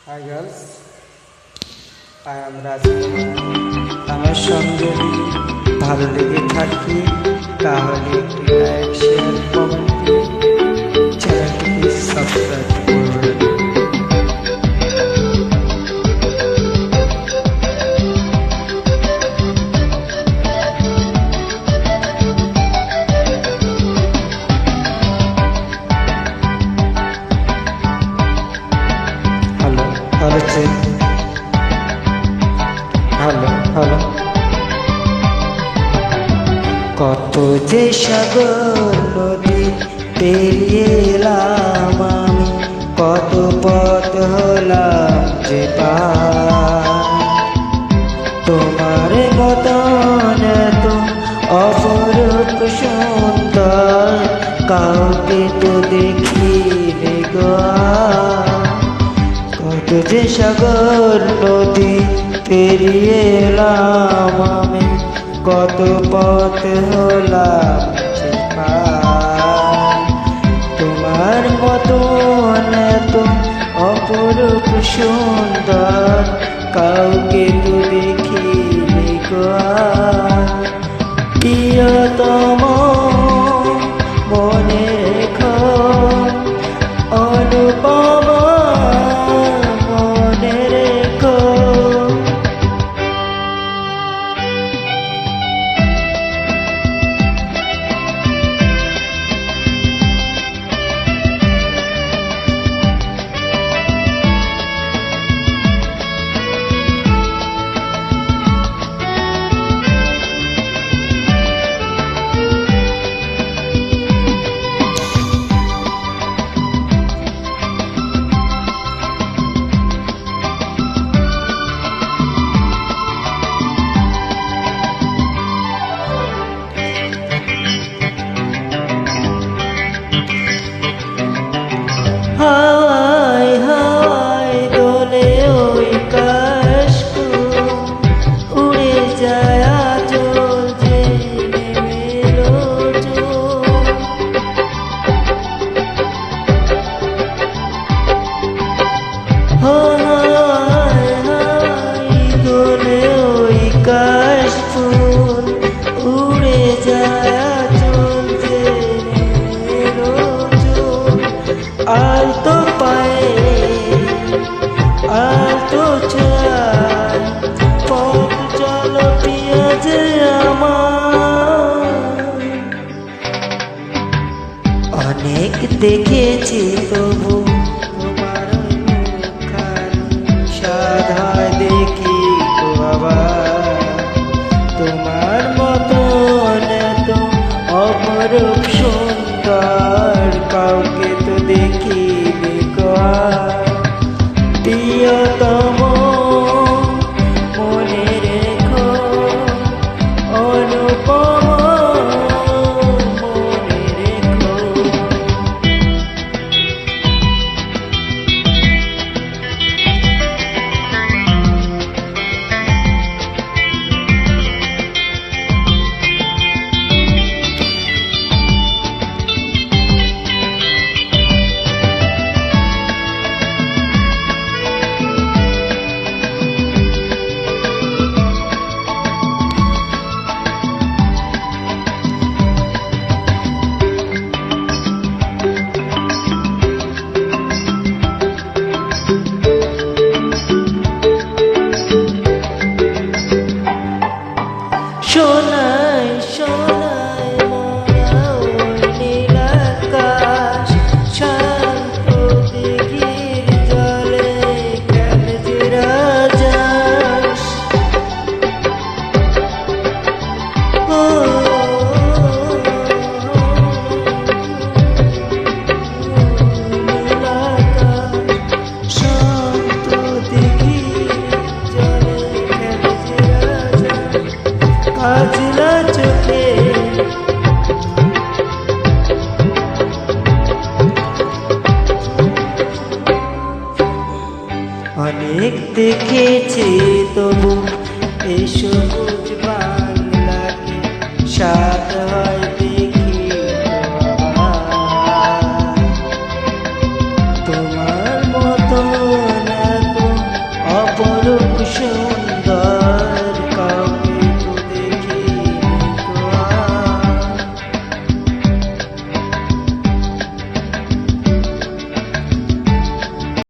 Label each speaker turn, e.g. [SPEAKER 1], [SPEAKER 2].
[SPEAKER 1] Hi girls, I am Rajkumar. আমার সঙ্গে যদি ভালো লেগে থাকে তাহলে একটি লাইক শেয়ার কমেন্ট দিয়ে চ্যানেলটিকে সাবস্ক্রাইব করবেন। Hello check, hello. কত যে সাগর নদী পেরিয়ে এলাম আমি, কত পথ হলাম যে পার। তোমার মতন এত অপরূপ সুন্দর কাউকে তো দেখিনি গো। কত যে সাগর নদী পেরিয়ে এলাম আমি, কত পথ হলাম যে পার। তোমার মতন এত অপরূপ সুন্দর কাউকে তো দেখিনি গো। প্রিয়তম মনে রেখো, অনুপমা মনে রেখো। হাওয়ায় হাওয়ায় দোলে ওই কাশফুল, উড়ে যায় আঁচল যে নেমেলো জোর। হাওয়ায় হাওয়ায় দোলে ওই কাশফুল, উড়ে যায় আঁচল যে নেমেলো জোর। আলতো পায়ে আলতো ছোঁয়ায় পথ চলো প্রিয় যে আমার। অনেক দেখেছি তবু তোমার মুখখানি সাধ হয় দেখি তো আবার। তোমার মতন এত অপরূপ সুন্দর কাউকে তো দেখিনি গো। প্রিয়তম মনে রেখো, অনুপমা মনে রেখো। সোনায় সোনায় মোরা ওই নীল আকাশ, শান্ত দিঘির জলে খেলে যে রাজহাঁস। ও নীল আকাশ, শান্ত দিঘির জলে খেলে যে রাজহাঁস। কাজলা চোখে অনেক দেখেছি তবু এই সবুজ বাংলাকে সাথ হয়